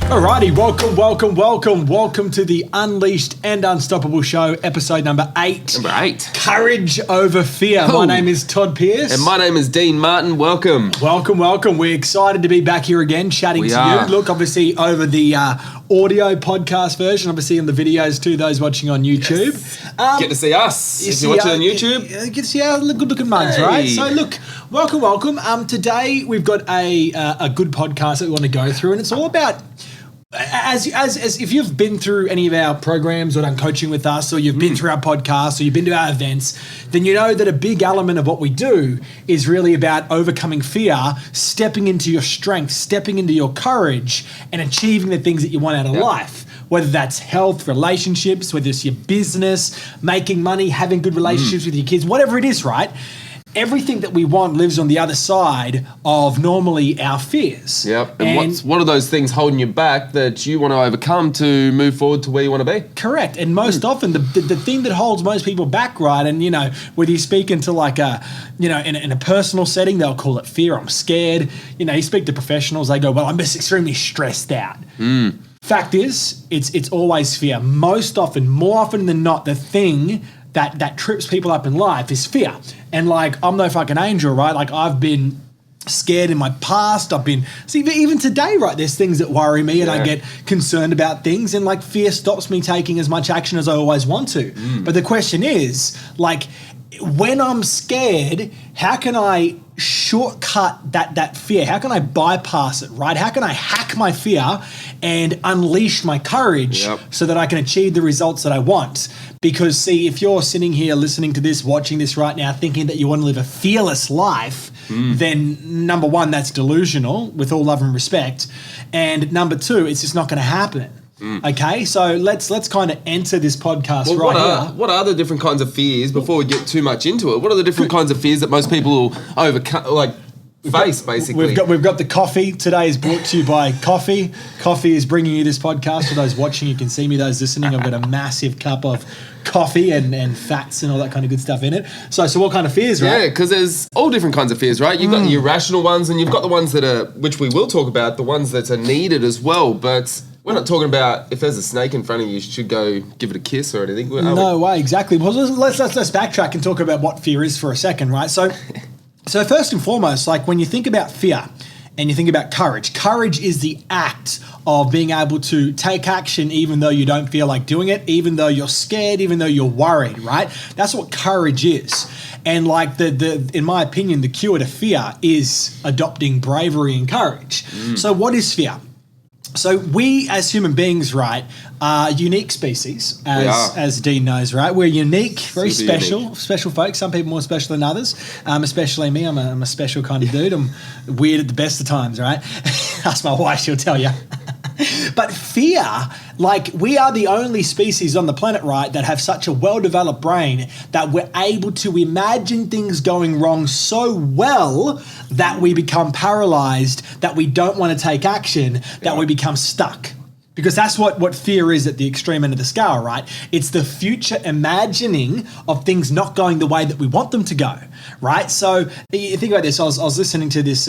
Alrighty, welcome to the Unleashed and Unstoppable Show, episode number 8. Number 8. Courage over fear. Oh. My name is Todd Pierce. And my name is Dean Martin. Welcome. Welcome. We're excited to be back here again, chatting to are. you. Look, obviously, over the audio podcast version, obviously, on the videos too, those watching on YouTube. Yes. Get to see us. If you're watching on YouTube. Get to see our good-looking mugs, right? So, look, welcome. Today, we've got a good podcast that we want to go through, and it's all about... As if you've been through any of our programs or done coaching with us, or you've been through our podcast, or you've been to our events, then you know that a big element of what we do is really about overcoming fear, stepping into your strength, stepping into your courage, and achieving the things that you want out of life. Whether that's health, relationships, whether it's your business, making money, having good relationships with your kids, whatever it is, right? Everything that we want lives on the other side of normally our fears. Yep. And what are those things holding you back that you want to overcome to move forward to where you want to be? Correct. And most often the thing that holds most people back, right? And, whether you speak into like a, in a personal setting, they'll call it fear. I'm scared. You speak to professionals, they go, well, I'm just extremely stressed out. Fact is, it's always fear. More often than not, the thing that trips people up in life is fear. And I'm no fucking angel, right? I've been scared in my past. Even today, right, there's things that worry me and I get concerned about things, and fear stops me taking as much action as I always want to. But the question is, when I'm scared, how can I shortcut that fear? How can I bypass it, right? How can I hack my fear and unleash my courage so that I can achieve the results that I want? Because, see, if you're sitting here listening to this, watching this right now, thinking that you want to live a fearless life, then number one, that's delusional, with all love and respect. And number two, it's just not going to happen. Okay, so let's kind of enter this podcast here. What are the different kinds of fears, before we get too much into it? What are the different kinds of fears that most people will overcome, face, basically? We've got the coffee. Today is brought to you by coffee. Coffee is bringing you this podcast. For those watching, you can see me. Those listening, I've got a massive cup of coffee and fats and all that kind of good stuff in it. So what kind of fears, right? Yeah, because there's all different kinds of fears, right? You've got the irrational ones, and you've got the ones that are, which we will talk about, the ones that are needed as well. But we're not talking about if there's a snake in front of you should go give it a kiss or anything. No way, exactly. Well, let's backtrack and talk about what fear is for a second, right? So first and foremost, when you think about fear and you think about courage is the act of being able to take action even though you don't feel like doing it, even though you're scared, even though you're worried, right? That's what courage is. And in my opinion, the cure to fear is adopting bravery and courage. So what is fear? So we as human beings, right, are unique species, as Dean knows, right? We're unique, very special folks. Some people more special than others, especially me. I'm a special kind of dude. I'm weird at the best of times, right? Ask my wife, she'll tell you. But fear, we are the only species on the planet, right, that have such a well-developed brain that we're able to imagine things going wrong so well that we become paralyzed, that we don't want to take action, that we become stuck. Because that's what fear is at the extreme end of the scale, right? It's the future imagining of things not going the way that we want them to go, right? So you think about this. I was listening to this...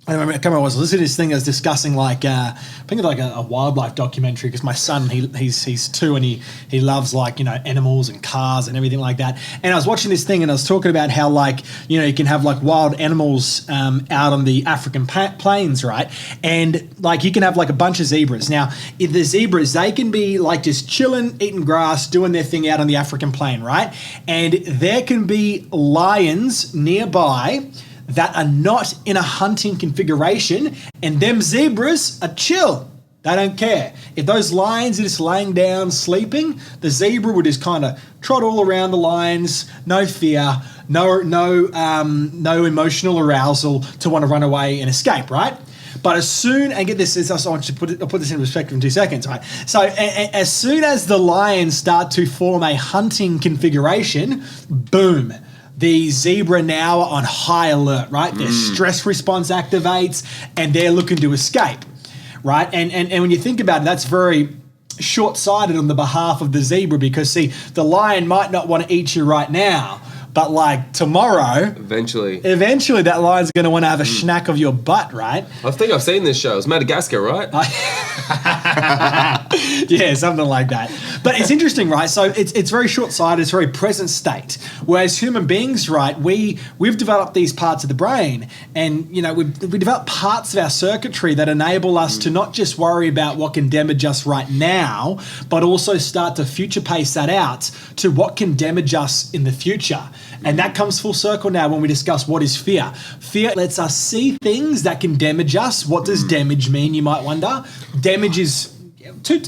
I was listening to this thing. I was discussing I think it's a wildlife documentary, because my son, he's 2 and he loves animals and cars and everything like that. And I was watching this thing and I was talking about how you can have wild animals out on the African plains, right? And you can have a bunch of zebras. Now, if the zebras, they can be just chilling, eating grass, doing their thing out on the African plain, right? And there can be lions nearby that are not in a hunting configuration, and them zebras are chill. They don't care. If those lions are just laying down sleeping, the zebra would just kind of trot all around the lions, no fear, no emotional arousal to want to run away and escape, right? But as soon, and get this, I want you to I'll put this in perspective in 2 seconds, right? So as soon as the lions start to form a hunting configuration, boom, the zebra now are on high alert, right? Their stress response activates and they're looking to escape, right? And when you think about it, that's very short-sighted on the behalf of the zebra, because, see, the lion might not want to eat you right now, but like tomorrow, Eventually, that lion's going to want to have a schnack of your butt, right? I think I've seen this show. It's Madagascar, right? Yeah, something like that. But it's interesting, right? So it's very short-sighted, it's very present state. Whereas human beings, right, we've developed these parts of the brain, and you know, we develop parts of our circuitry that enable us to not just worry about what can damage us right now, but also start to future pace that out to what can damage us in the future. And that comes full circle now when we discuss what is fear. Fear lets us see things that can damage us. What does damage mean, you might wonder? Damage is two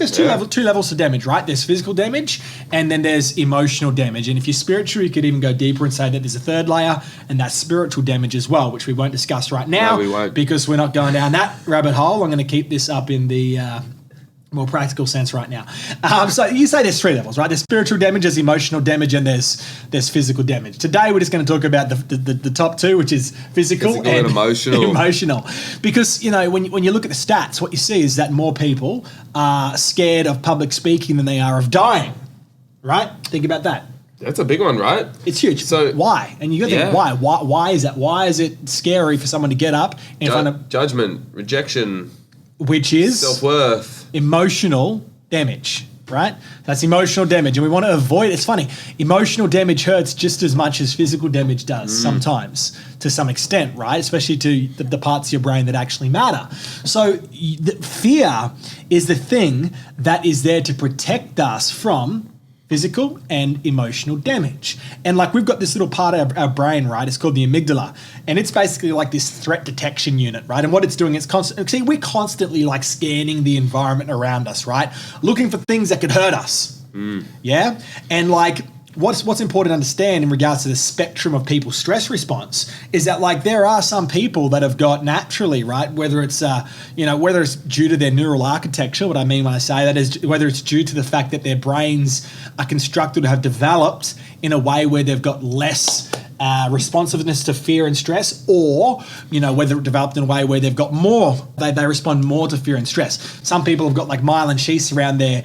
levels to damage, right? There's physical damage and then there's emotional damage. And if you're spiritual, you could even go deeper and say that there's a third layer, and that's spiritual damage as well, which we won't discuss right now. No, we won't. Because we're not going down that rabbit hole. I'm going to keep this up in the more practical sense right now. So you say there's three levels, right? There's spiritual damage, there's emotional damage, and there's physical damage. Today we're just going to talk about the top two, which is physical and emotional. Because, you know, when you look at the stats, what you see is that more people are scared of public speaking than they are of dying, right? Think about that. That's a big one, right? It's huge. So why? And you got to think, why? Why is that? Why is it scary for someone to get up in front of judgment, rejection, which is self-worth, emotional damage, right? That's emotional damage, and we want to avoid. It's funny, emotional damage hurts just as much as physical damage does sometimes, to some extent, right? Especially to the parts of your brain that actually matter. So fear is the thing that is there to protect us from physical and emotional damage. And like, we've got this little part of our brain, right? It's called the amygdala. And it's basically like this threat detection unit, right? And what it's doing, we're constantly like scanning the environment around us, right? Looking for things that could hurt us. Yeah? And like, what's important to understand in regards to the spectrum of people's stress response is that, like, there are some people that have got naturally, right, whether it's whether it's due to their neural architecture. What I mean when I say that is whether it's due to the fact that their brains are constructed to have developed in a way where they've got less responsiveness to fear and stress, or, you know, whether it developed in a way where they've got more, they respond more to fear and stress. Some people have got like myelin sheaths around their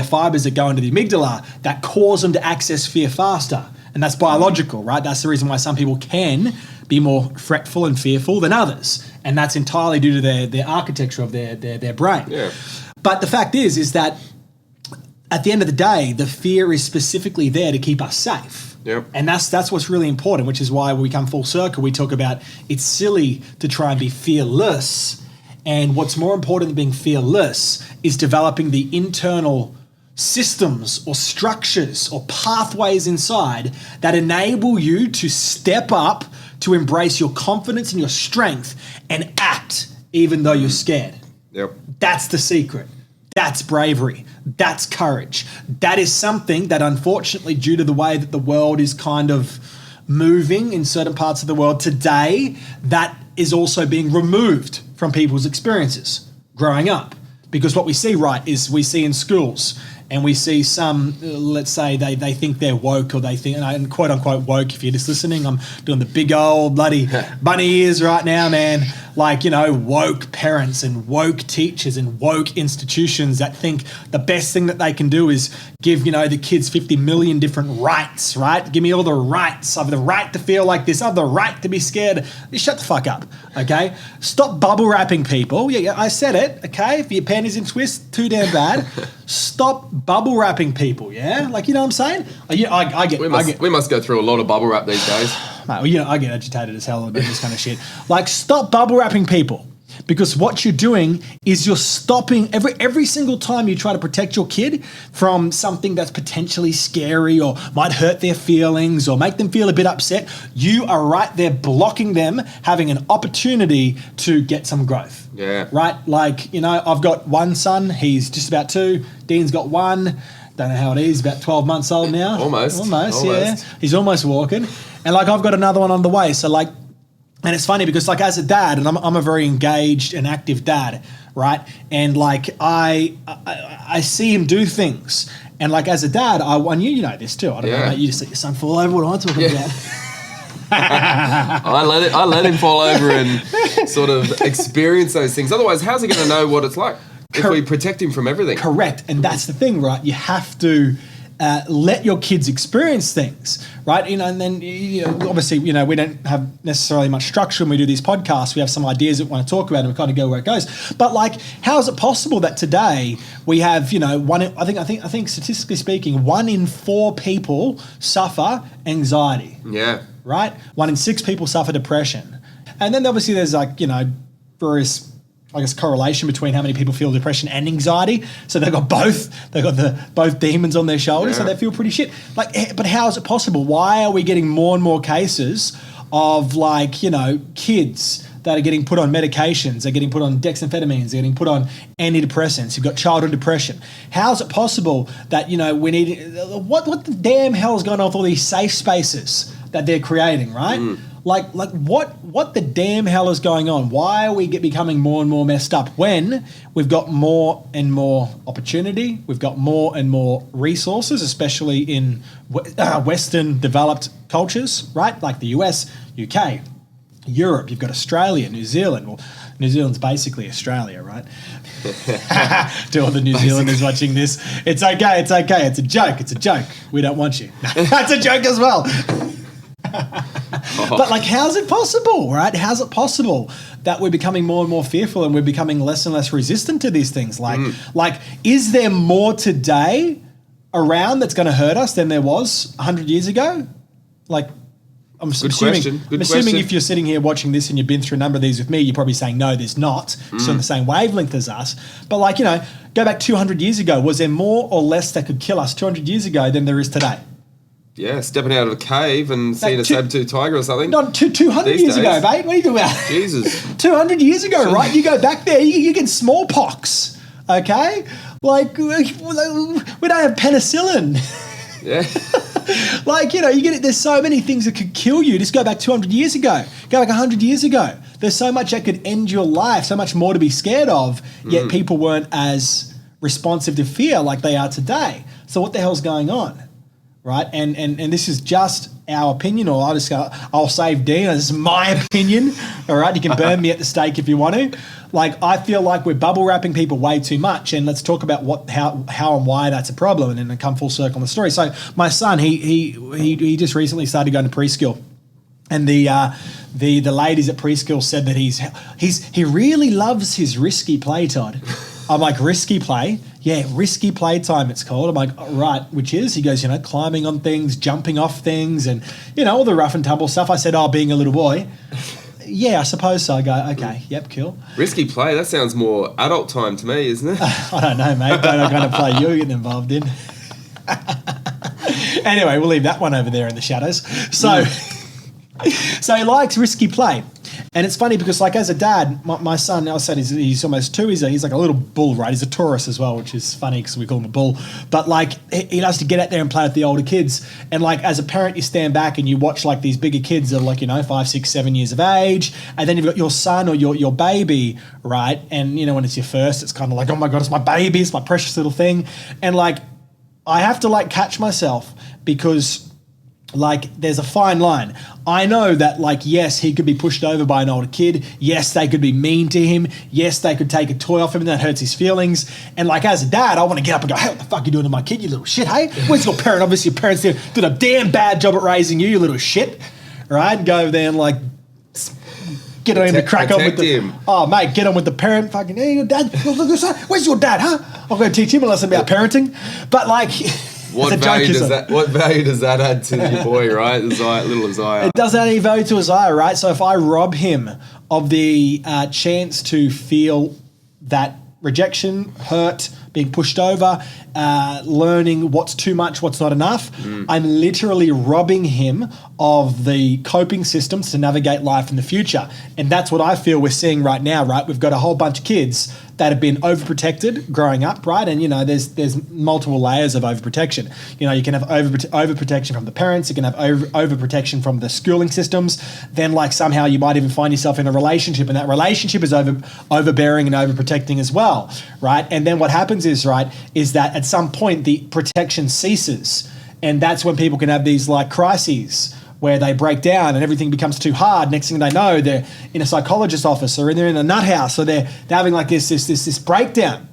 fibers that go into the amygdala that cause them to access fear faster. And that's biological, right? That's the reason why some people can be more fretful and fearful than others. And that's entirely due to their architecture of their brain. Yeah. But the fact is that at the end of the day, the fear is specifically there to keep us safe. Yep. And that's what's really important, which is why when we come full circle, we talk about it's silly to try and be fearless. And what's more important than being fearless is developing the internal systems or structures or pathways inside that enable you to step up, to embrace your confidence and your strength and act even though you're scared. Yep. That's the secret. That's bravery. That's courage. That is something that, unfortunately, due to the way that the world is kind of moving in certain parts of the world today, that is also being removed from people's experiences growing up. Because what we see, right, is we see in schools, and we see some, let's say they think they're woke, or they think, and quote unquote woke, if you're just listening, I'm doing the big old bloody bunny ears right now, man. Like, you know, woke parents and woke teachers and woke institutions that think the best thing that they can do is give, you know, the kids 50 million different rights, right? Give me all the rights. I have the right to feel like this. I have the right to be scared. Shut the fuck up, okay? Stop bubble wrapping people. Yeah, I said it, okay? If your panties in twists, too damn bad. Stop bubble wrapping people, yeah? Like, you know what I'm saying? We must go through a lot of bubble wrap these days. Mate, well, you know, I get agitated as hell about this kind of shit. Like, stop bubble wrapping people, because what you're doing is you're stopping every single time you try to protect your kid from something that's potentially scary or might hurt their feelings or make them feel a bit upset. You are right there blocking them having an opportunity to get some growth. Yeah. Right? Like, you know, I've got one son. He's just about 2. Dean's got 1. Don't know how it is. About 12 months old now. Almost. Yeah. He's almost walking. And like, I've got another one on the way. So like, and it's funny because like, as a dad, and I'm a very engaged and active dad, right? And like, I see him do things. And like, as a dad, and you know this too. I don't know about you, just let your son fall over. What am I talking about? I let him fall over and sort of experience those things. Otherwise, how's he going to know what it's like if we protect him from everything? Correct. And that's the thing, right? You have to let your kids experience things, right? And then obviously, we don't have necessarily much structure when we do these podcasts. We have some ideas that we want to talk about, and we kind of go where it goes. But how is it possible that today we have, I think statistically speaking, 1 in 4 people suffer anxiety. Yeah. Right? 1 in 6 people suffer depression, and then obviously there's various, correlation between how many people feel depression and anxiety. So they've got both. They've got both demons on their shoulders, so they feel pretty shit. But how is it possible? Why are we getting more and more cases of kids that are getting put on medications, they're getting put on dexamphetamines, they're getting put on antidepressants, you've got childhood depression. How is it possible that, we need, what the damn hell is going on with all these safe spaces that they're creating, right? What the damn hell is going on? Why are we becoming more and more messed up when we've got more and more opportunity, we've got more and more resources, especially in Western developed cultures, right? Like the US, UK, Europe, you've got Australia, New Zealand. Well, New Zealand's basically Australia, right? To all the New Zealanders watching this, it's okay. It's a joke. We don't want you. That's a joke as well. But how's it possible, right? How's it possible that we're becoming more and more fearful and we're becoming less and less resistant to these things? Is there more today around that's going to hurt us than there was 100 years ago? I'm assuming if you're sitting here watching this and you've been through a number of these with me, you're probably saying, no, there's not. It's on the same wavelength as us. But go back 200 years ago. Was there more or less that could kill us 200 years ago than there is today? Yeah, stepping out of a cave and seeing a saber-tooth tiger or something. Not 200 years ago, mate. What are you talking about? Jesus. 200 years ago, right? You go back there, you get smallpox, okay? We don't have penicillin. Yeah. You get it. There's so many things that could kill you. Just go back 200 years ago. Go back 100 years ago. There's so much that could end your life, so much more to be scared of, yet people weren't as responsive to fear like they are today. So what the hell's going on? Right, and this is just our opinion, or I'll save Dean. This is my opinion. All right, you can burn me at the stake if you want to. I feel like we're bubble wrapping people way too much, and let's talk about how and why that's a problem, and then come full circle on the story. So my son, he just recently started going to preschool, and the ladies at preschool said that he really loves his risky play, Todd. I'm like, risky play? Yeah, risky playtime it's called. I'm like, right, which is? He goes, climbing on things, jumping off things, and, all the rough and tumble stuff. I said, being a little boy. Yeah, I suppose so. I go, okay, yep, cool. Risky play, that sounds more adult time to me, isn't it? I don't know, mate. Don't know what kind of play you're getting involved in. Anyway, we'll leave that one over there in the shadows. So he likes risky play. And it's funny because, as a dad, my son, I said he's almost 2. He's like a little bull, right? He's a Taurus as well, which is funny because we call him a bull. But, he loves to get out there and play with the older kids. And, as a parent, you stand back and you watch, these bigger kids that are, 5, 6, 7 years of age. And then you've got your son or your baby, right? And, when it's your first, it's kind of oh, my God, it's my baby. It's my precious little thing. And, I have to, catch myself because... there's a fine line. I know that, yes, he could be pushed over by an older kid. Yes, they could be mean to him. Yes, they could take a toy off him and that hurts his feelings. And, as a dad, I want to get up and go, hey, what the fuck are you doing to my kid, you little shit, hey? Where's your parent? Obviously, your parents did a damn bad job at raising you, you little shit. Right? Go over there and, get on him to crack on with him. Oh, mate, get on with the parent. Fucking, hey, your dad. Where's your dad, huh? I'm going to teach him a lesson about parenting. But, What value does that add to your boy, right? Little Isaiah. It doesn't add any value to Isaiah, right? So if I rob him of the chance to feel that rejection, hurt, being pushed over, learning what's too much, what's not enough, I'm literally robbing him of the coping systems to navigate life in the future. And that's what I feel we're seeing right now, right? We've got a whole bunch of kids that have been overprotected growing up, right? And, there's multiple layers of overprotection. You can have overprotection from the parents. You can have overprotection from the schooling systems. Then, somehow you might even find yourself in a relationship, and that relationship is overbearing and overprotecting as well, right? And then what happens is that at some point the protection ceases. And that's when people can have these crises where they break down and everything becomes too hard. Next thing they know, they're in a psychologist's office or they're in a nut house, or they're having this breakdown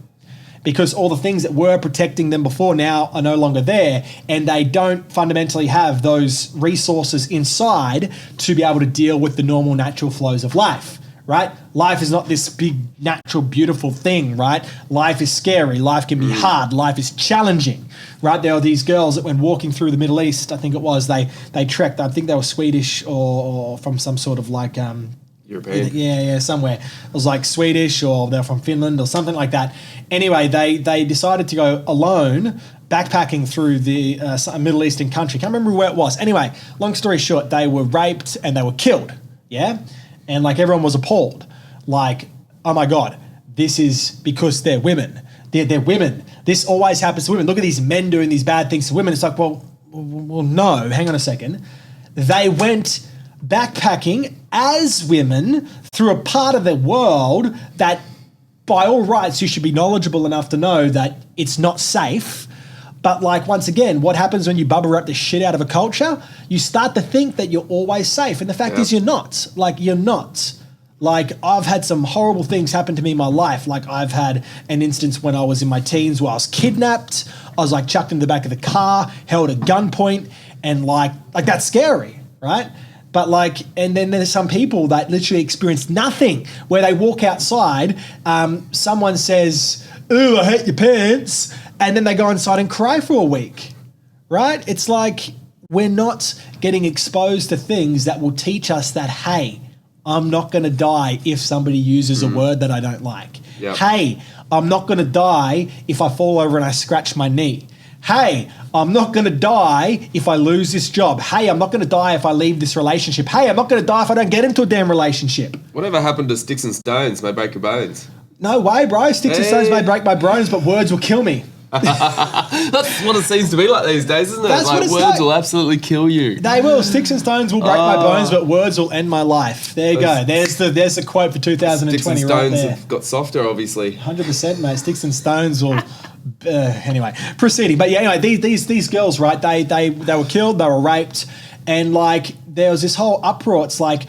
because all the things that were protecting them before now are no longer there, and they don't fundamentally have those resources inside to be able to deal with the normal natural flows of life, right? Life is not this big, natural, beautiful thing, right? Life is scary. Life can be hard. Life is challenging, right? There are these girls that when walking through the Middle East, I think it was, they trekked, I think they were Swedish or from some sort of like... European. Yeah, somewhere. It was like Swedish or they're from Finland or something like that. Anyway, they decided to go alone backpacking through the Middle Eastern country. Can't remember where it was. Anyway, long story short, they were raped and they were killed. Yeah? And like everyone was appalled. Like, oh my God, this is because they're women. They're women. This always happens to women. Look at these men doing these bad things to women. It's like, well, no, hang on a second. They went backpacking as women through a part of the world that by all rights you should be knowledgeable enough to know that it's not safe. But like, once again, what happens when you bubble wrap the shit out of a culture? You start to think that you're always safe. And the fact is you're not. Like, you're not. Like, I've had some horrible things happen to me in my life. Like, I've had an instance when I was in my teens where I was kidnapped. I was like chucked in the back of the car, held at gunpoint, and like that's scary, right? But like, and then there's some people that literally experience nothing, where they walk outside, someone says, "Ooh, I hate your pants," and then they go inside and cry for a week, right? It's like, we're not getting exposed to things that will teach us that, hey, I'm not going to die if somebody uses a word that I don't like. Yep. Hey, I'm not going to die if I fall over and I scratch my knee. Hey, I'm not going to die if I lose this job. Hey, I'm not going to die if I leave this relationship. Hey, I'm not going to die if I don't get into a damn relationship. Whatever happened to sticks and stones may break your bones. No way, bro. Sticks and stones may break my bones, but words will kill me. That's what it seems to be like these days, isn't it? That's like, words will absolutely kill you. They will. Sticks and stones will break my bones, but words will end my life. There you go. There's the quote for 2020 Sticks and right stones there. have got softer, obviously. 100%, mate. Sticks and stones will... anyway, proceeding. But yeah, anyway, these girls, right, they were killed, they were raped, and like there was this whole uproar. It's like,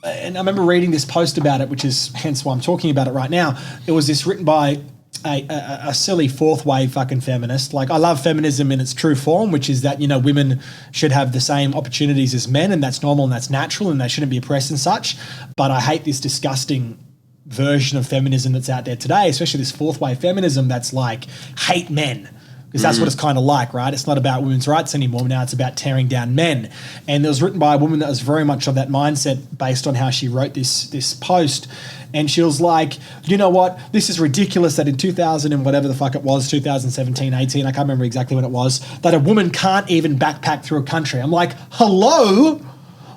and I remember reading this post about it, which is hence why I'm talking about it right now. It was this written by a silly fourth wave fucking feminist. Like, I love feminism in its true form, which is that, you know, women should have the same opportunities as men, and that's normal and that's natural, and they shouldn't be oppressed and such. But I hate this disgusting version of feminism that's out there today, especially this fourth wave feminism that's like hate men, because that's what it's kind of like, right? It's not about women's rights anymore. Now it's about tearing down men. And it was written by a woman that was very much of that mindset based on how she wrote this post. And she was like, you know what? This is ridiculous that in 2000 and whatever the fuck it was, 2017, 18, I can't remember exactly when it was, that a woman can't even backpack through a country. I'm like, hello?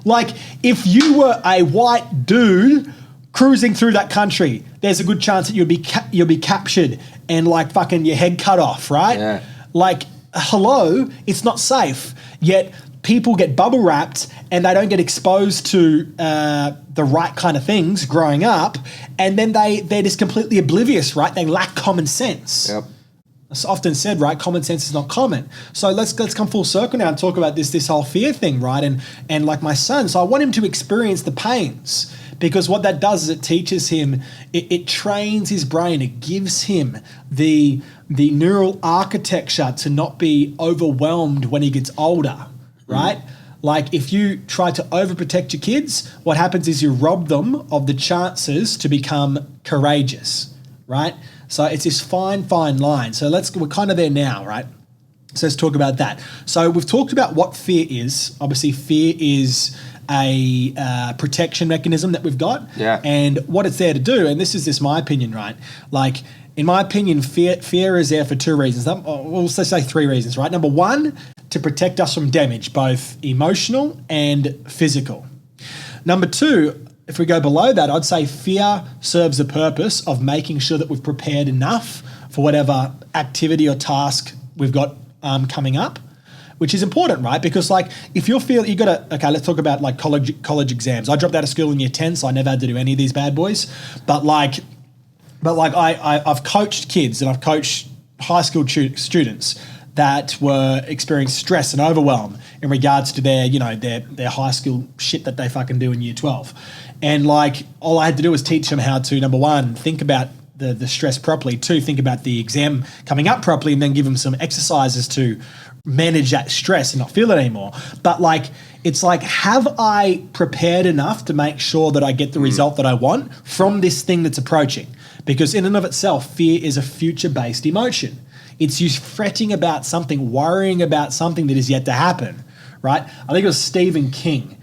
Like, if you were a white dude cruising through that country, there's a good chance that you'll be captured and like fucking your head cut off, right? Yeah. Like, hello, it's not safe. Yet people get bubble wrapped and they don't get exposed to the right kind of things growing up, and then they're just completely oblivious, right? They lack common sense. Yep. It's often said, right? Common sense is not common. So let's come full circle now and talk about this whole fear thing, right? And like my son, so I want him to experience the pains. Because what that does is it teaches him, it trains his brain, it gives him the neural architecture to not be overwhelmed when he gets older, right? Like, if you try to overprotect your kids, what happens is you rob them of the chances to become courageous, right? So it's this fine line. So we're kind of there now, right? So let's talk about that. So we've talked about what fear is. Obviously, fear is a protection mechanism that we've got, and what it's there to do. And this is my opinion, right? Like, in my opinion, fear is there for two reasons. Well, let's say three reasons, right? Number one, to protect us from damage, both emotional and physical. Number two, if we go below that, I'd say fear serves the purpose of making sure that we've prepared enough for whatever activity or task we've got coming up, which is important, right? Because like, if you're feeling, let's talk about like college exams. I dropped out of school in year 10, so I never had to do any of these bad boys. But I've coached kids and I've coached high school students that were experiencing stress and overwhelm in regards to their high school shit that they fucking do in year 12. And like, all I had to do was teach them how to, number one, think about the stress properly. 2, think about the exam coming up properly, and then give them some exercises to manage that stress and not feel it anymore. But like, it's like, have I prepared enough to make sure that I get the result that I want from this thing that's approaching? Because in and of itself, fear is a future-based emotion. It's you fretting about something, worrying about something that is yet to happen, right? I think it was Stephen King,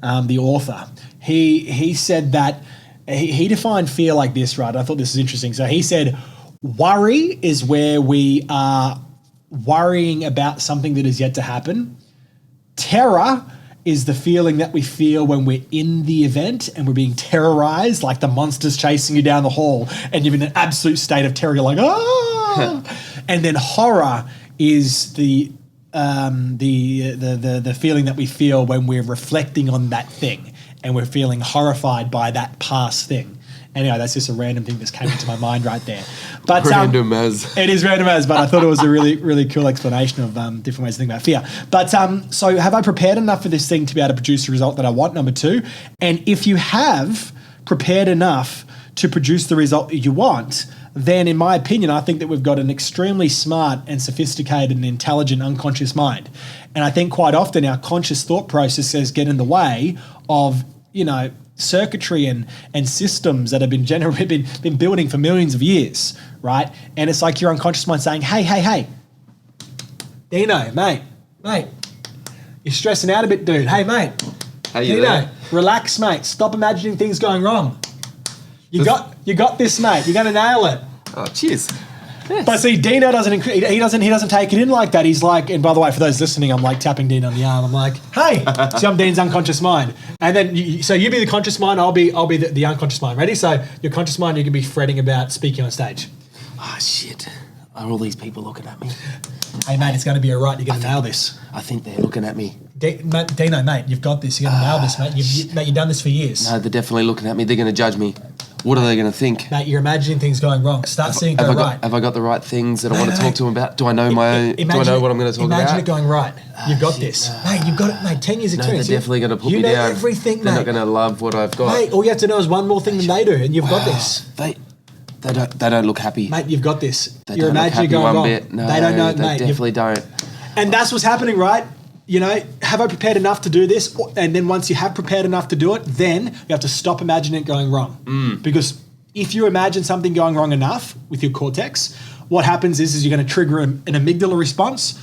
the author. He said that, he defined fear like this, right? I thought this was interesting. So he said, worry is where we are worrying about something that is yet to happen. Terror is the feeling that we feel when we're in the event and we're being terrorized, like the monster's chasing you down the hall and you're in an absolute state of terror. You're like, ah! And then horror is the feeling that we feel when we're reflecting on that thing and we're feeling horrified by that past thing. Anyway, that's just a random thing that came into my mind right there. But random as. It is random as, but I thought it was a really, really cool explanation of different ways to think about fear. But so have I prepared enough for this thing to be able to produce the result that I want, number 2? And if you have prepared enough to produce the result that you want, then in my opinion, I think that we've got an extremely smart and sophisticated and intelligent unconscious mind. And I think quite often our conscious thought processes get in the way of, circuitry and systems that have been building for millions of years, right? And it's like your unconscious mind saying, hey, Dino, mate, you're stressing out a bit, dude. Hey, mate, Dino, relax, mate. Stop imagining things going wrong. You got this, mate. You're going to nail it. Oh, cheers. Yes. But see, Dino he doesn't take it in like that. He's like, and by the way, for those listening, I'm like tapping Dino on the arm. I'm like, hey, so I'm Dean's unconscious mind. And then, you be the conscious mind, I'll be the unconscious mind. Ready? So your conscious mind, you can be fretting about speaking on stage. Oh, shit. Are all these people looking at me? Hey, mate, it's going to be all right. You're going to nail this. I think they're looking at me. Dino, mate, you've got this. You're going to nail this, mate. You've done this for years. No, they're definitely looking at me. They're going to judge me. What are they going to think? Mate, you're imagining things going wrong. Start seeing it go right. Have I got the right things that I want to talk to them about? Do I know my own? Do I know what I'm going to talk about? Imagine it going right. You've got this. Mate, you've got it, mate. 10 years experience. They're definitely going to put me down. You know everything, mate. They're not going to love what I've got. Mate, all you have to know is one more thing than they do, and you've got this. They don't look happy. Mate, you've got this. You're imagining going wrong. Bit. No, they don't know, they mate. Definitely don't. And that's what's happening, right? Have I prepared enough to do this? And then once you have prepared enough to do it, then you have to stop imagining it going wrong. Because if you imagine something going wrong enough with your cortex, what happens is you're going to trigger an amygdala response.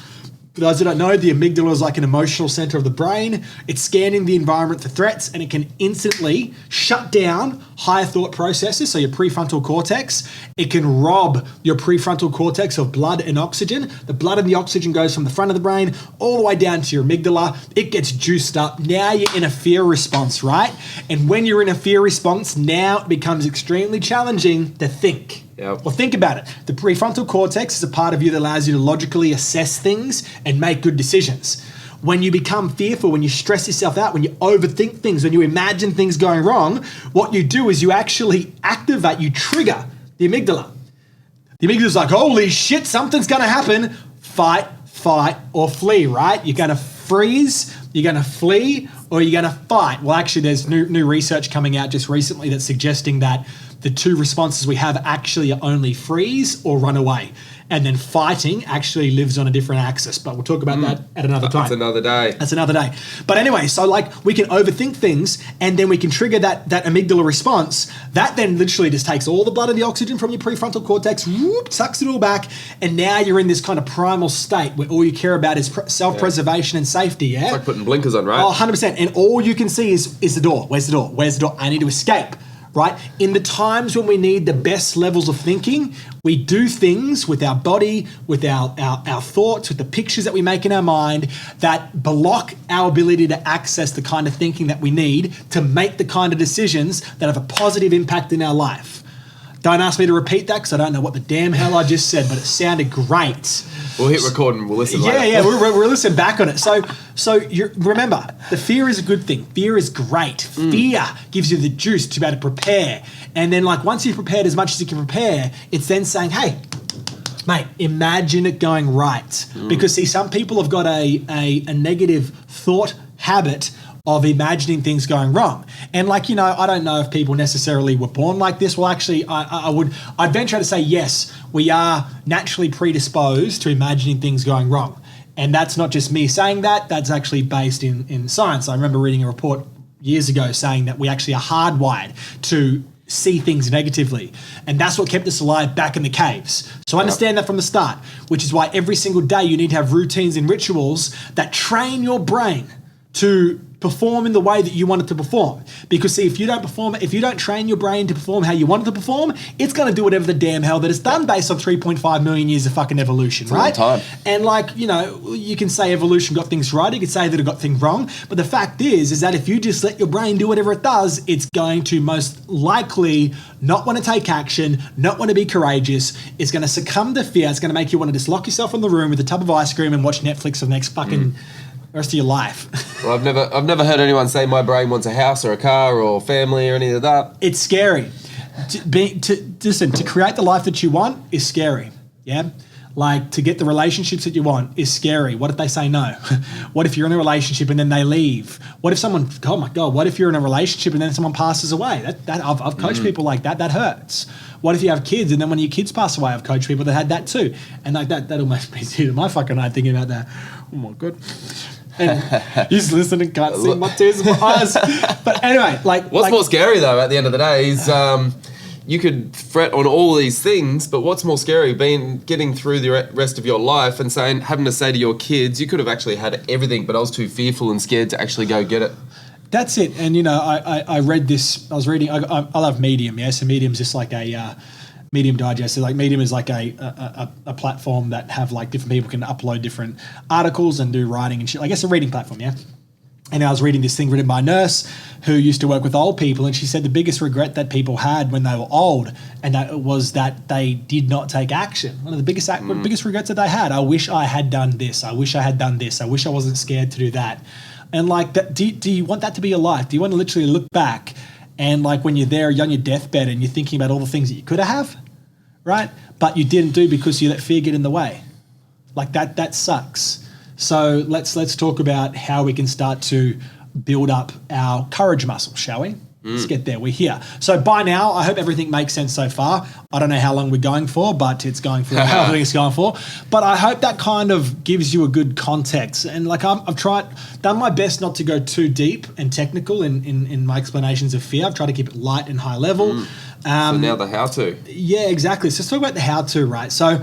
For those that don't know, the amygdala is like an emotional center of the brain. It's scanning the environment for threats, and it can instantly shut down higher thought processes, so your prefrontal cortex. It can rob your prefrontal cortex of blood and oxygen. The blood and the oxygen goes from the front of the brain all the way down to your amygdala. It gets juiced up. Now you're in a fear response, right? And when you're in a fear response, now it becomes extremely challenging to think. Yep. Well, think about it. The prefrontal cortex is a part of you that allows you to logically assess things and make good decisions. When you become fearful, when you stress yourself out, when you overthink things, when you imagine things going wrong, what you do is you actually activate, you trigger the amygdala. The amygdala's like, holy shit, something's going to happen. Fight, or flee, right? You're going to freeze, you're going to flee, or you're going to fight. Well, actually, there's new research coming out just recently that's suggesting that the two responses we have actually are only freeze or run away. And then fighting actually lives on a different axis. But we'll talk about that at another time. That's another day. But anyway, so like we can overthink things and then we can trigger that amygdala response. That then literally just takes all the blood and the oxygen from your prefrontal cortex, sucks it all back. And now you're in this kind of primal state where all you care about is self-preservation and safety, yeah? It's like putting blinkers on, right? Oh, 100%. And all you can see is the door. Where's the door? Where's the door? I need to escape. Right? In the times when we need the best levels of thinking, we do things with our body, with our thoughts, with the pictures that we make in our mind that block our ability to access the kind of thinking that we need to make the kind of decisions that have a positive impact in our life. Don't ask me to repeat that because I don't know what the damn hell I just said, but it sounded great. We'll hit record and we'll listen later. Yeah, we'll listen back on it. So remember, the fear is a good thing. Fear is great. Fear gives you the juice to be able to prepare. And then like once you've prepared as much as you can prepare, it's then saying, hey, mate, imagine it going right. Because see, some people have got a negative thought habit of imagining things going wrong. And like, you know, I don't know if people necessarily were born like this. Well, actually, I'd venture to say, yes, we are naturally predisposed to imagining things going wrong. And that's not just me saying that, that's actually based in science. I remember reading a report years ago saying that we actually are hardwired to see things negatively. And that's what kept us alive back in the caves. So understand that from the start, which is why every single day you need to have routines and rituals that train your brain to perform in the way that you want it to perform. Because see, if you don't train your brain to perform how you want it to perform, it's going to do whatever the damn hell that it's done based on 3.5 million years of fucking evolution, it's right? A long time. And like, you know, you can say evolution got things right, you could say that it got things wrong, but the fact is that if you just let your brain do whatever it does, it's going to most likely not want to take action, not want to be courageous. It's going to succumb to fear. It's going to make you want to just lock yourself in the room with a tub of ice cream and watch Netflix for the next fucking rest of your life. Well, I've never heard anyone say my brain wants a house or a car or family or any of that. It's scary. To create the life that you want is scary. Yeah. Like to get the relationships that you want is scary. What if they say no? What if you're in a relationship and then they leave? What if someone, oh my God, what if you're in a relationship and then someone passes away? I've coached people like that. That hurts. What if you have kids and then when your kids pass away, I've coached people that had that too. And like that almost makes me my fucking eye thinking about that. Oh my God. And he's listening, can't see my tears in my eyes. But anyway, what's more scary though at the end of the day is you could fret on all these things, but what's more scary, getting through the rest of your life and having to say to your kids, you could have actually had everything, but I was too fearful and scared to actually go get it. That's it. And you know, I read this. I love Medium. Yeah, so Medium's just like a Medium Digest. So like Medium is like a platform that have like different people can upload different articles and do writing and shit. I guess a reading platform, yeah. And I was reading this thing written by a nurse who used to work with old people, and she said the biggest regret that people had when they were old, and that was that they did not take action. One of the biggest regrets that they had. I wish I had done this. I wish I had done this. I wish I wasn't scared to do that. And like, do you want that to be your life? Do you want to literally look back and like when you're there on your deathbed and you're thinking about all the things that you could have, right? But you didn't do because you let fear get in the way. Like that sucks. So let's talk about how we can start to build up our courage muscle, shall we? Let's get there. We're here. So by now, I hope everything makes sense so far. I don't know how long we're going for, but it's going for how long it's going for. But I hope that kind of gives you a good context. And like I've done my best not to go too deep and technical in my explanations of fear. I've tried to keep it light and high level. So now the how-to. Yeah, exactly. So let's talk about the how-to, right? So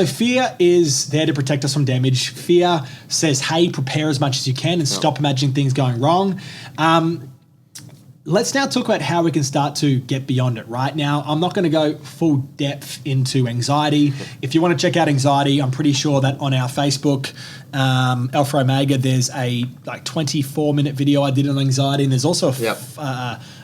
fear is there to protect us from damage. Fear says, hey, prepare as much as you can and stop imagining things going wrong. Let's now talk about how we can start to get beyond it. Right now, I'm not going to go full depth into anxiety. If you want to check out anxiety, I'm pretty sure that on our Facebook, Alpha Omega, there's a 24-minute video I did on anxiety, and there's also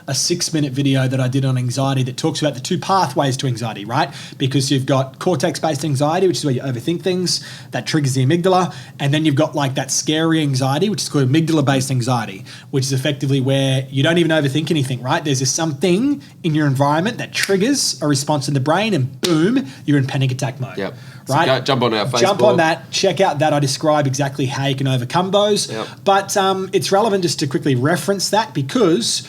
a 6-minute video that I did on anxiety that talks about the two pathways to anxiety, right? Because you've got cortex-based anxiety, which is where you overthink things, that triggers the amygdala, and then you've got like that scary anxiety, which is called amygdala-based anxiety, which is effectively where you don't even overthink anything, right? There's just something in your environment that triggers a response in the brain, and boom, you're in panic attack mode. Yep. Right? So jump on our Facebook. Jump on that. Check out that. I describe exactly how you can overcome those. Yep. But it's relevant just to quickly reference that because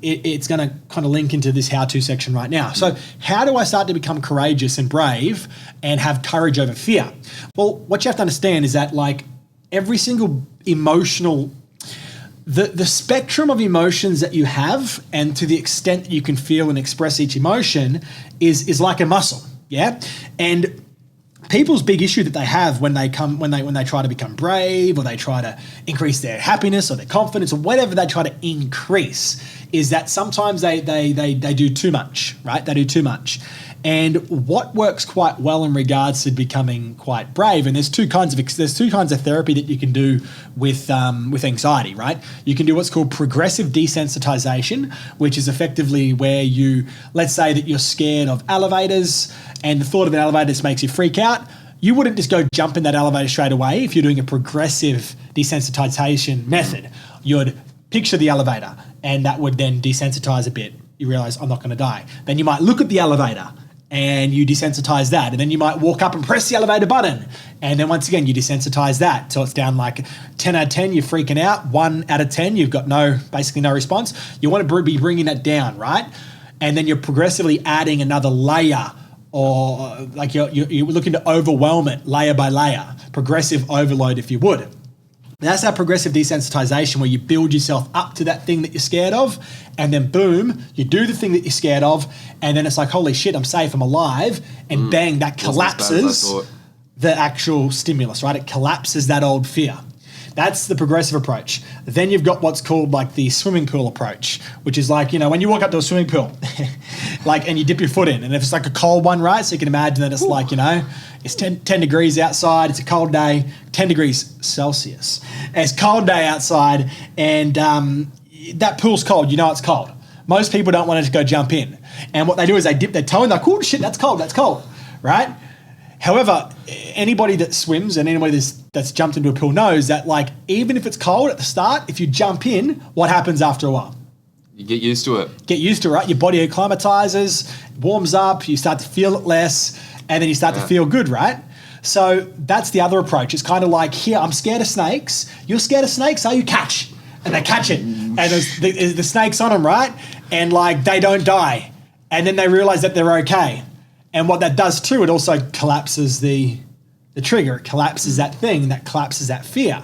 it's going to kind of link into this how-to section right now. So how do I start to become courageous and brave and have courage over fear? Well, what you have to understand is that like every single emotional the spectrum of emotions that you have and to the extent that you can feel and express each emotion is like a muscle. Yeah. And people's big issue that they have when they try to become brave or they try to increase their happiness or their confidence or whatever they try to increase is that sometimes they do too much, right? They do too much. And what works quite well in regards to becoming quite brave, and there's two kinds of therapy that you can do with anxiety, right? You can do what's called progressive desensitization, which is effectively where let's say that you're scared of elevators and the thought of an elevator just makes you freak out. You wouldn't just go jump in that elevator straight away if you're doing a progressive desensitization method. You'd picture the elevator and that would then desensitize a bit. You realize I'm not going to die. Then you might look at the elevator and you desensitize that. And then you might walk up and press the elevator button. And then once again, you desensitize that. So it's down like 10 out of 10, you're freaking out. 1 out of 10, you've got basically no response. You want to be bringing that down, right? And then you're progressively adding another layer, or like you're looking to overwhelm it layer by layer, progressive overload, if you would. That's that progressive desensitization, where you build yourself up to that thing that you're scared of, and then boom, you do the thing that you're scared of, and then it's like, holy shit, I'm safe, I'm alive, and bang, that collapses the actual stimulus, right? It collapses that old fear. That's the progressive approach. Then you've got what's called like the swimming pool approach, which is like, when you walk up to a swimming pool, like, and you dip your foot in, and if it's like a cold one, right? So you can imagine that it's like, it's 10 degrees outside, it's a cold day, 10 degrees Celsius. It's a cold day outside, and that pool's cold, it's cold. Most people don't want to go jump in. And what they do is they dip their toe and they're like, oh shit, that's cold, right? However, anybody that swims and anybody that's jumped into a pool knows that, like, even if it's cold at the start, if you jump in, what happens after a while? You get used to it. Get used to it, right? Your body acclimatizes, warms up, you start to feel it less, and then you start to feel good, right? So that's the other approach. It's kind of like, here, I'm scared of snakes. You're scared of snakes, are you? Catch. And they catch it. And there's the snake's on them, right? And, like, they don't die. And then they realize that they're okay. And what that does too, it also collapses the trigger. It collapses that thing, that collapses that fear.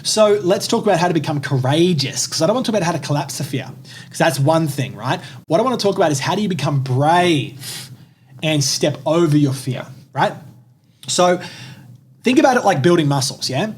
So let's talk about how to become courageous, because I don't want to talk about how to collapse the fear, because that's one thing, right? What I want to talk about is how do you become brave and step over your fear, right? So think about it like building muscles, yeah?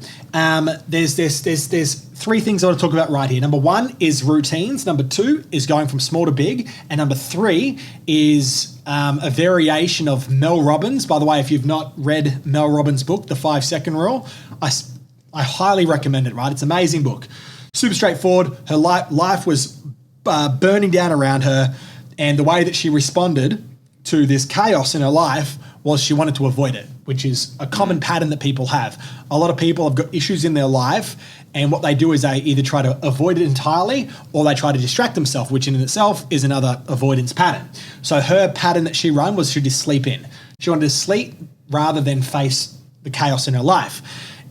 There's 3 things I want to talk about right here. Number 1 is routines. Number 2 is going from small to big. And number 3 is a variation of Mel Robbins. By the way, if you've not read Mel Robbins' book, The 5-Second Rule, I highly recommend it, right? It's an amazing book. Super straightforward. Her life was burning down around her, and the way that she responded to this chaos in her life was she wanted to avoid it, which is a common pattern that people have. A lot of people have got issues in their life, and what they do is they either try to avoid it entirely or they try to distract themselves, which in itself is another avoidance pattern. So her pattern that she ran was she just sleep in. She wanted to sleep rather than face the chaos in her life.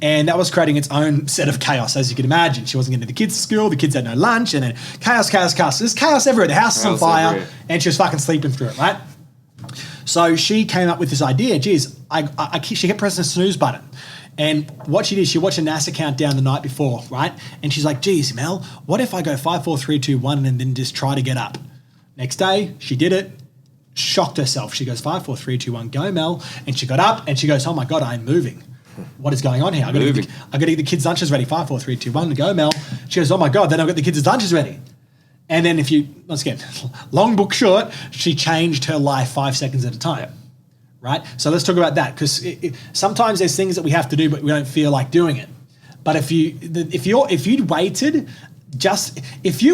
And that was creating its own set of chaos, as you can imagine. She wasn't getting the kids to school, the kids had no lunch, and then chaos. There's chaos everywhere. The house is on fire, everywhere. And she was fucking sleeping through it, right? So she came up with this idea, she kept pressing the snooze button. And what she did, she watched a NASA countdown the night before, right? And she's like, geez, Mel, what if I go 5, 4, 3, 2, 1 and then just try to get up? Next day, she did it, shocked herself. She goes, 5, 4, 3, 2, 1, go, Mel. And she got up and she goes, oh my God, I'm moving. What is going on here? I got to get the kids' lunches ready. 5, 4, 3, 2, 1, go, Mel. She goes, oh my God, then I've got the kids' lunches ready. And then once again, long book short, she changed her life 5 seconds at a time, right? So let's talk about that, because sometimes there's things that we have to do, but we don't feel like doing it. But if you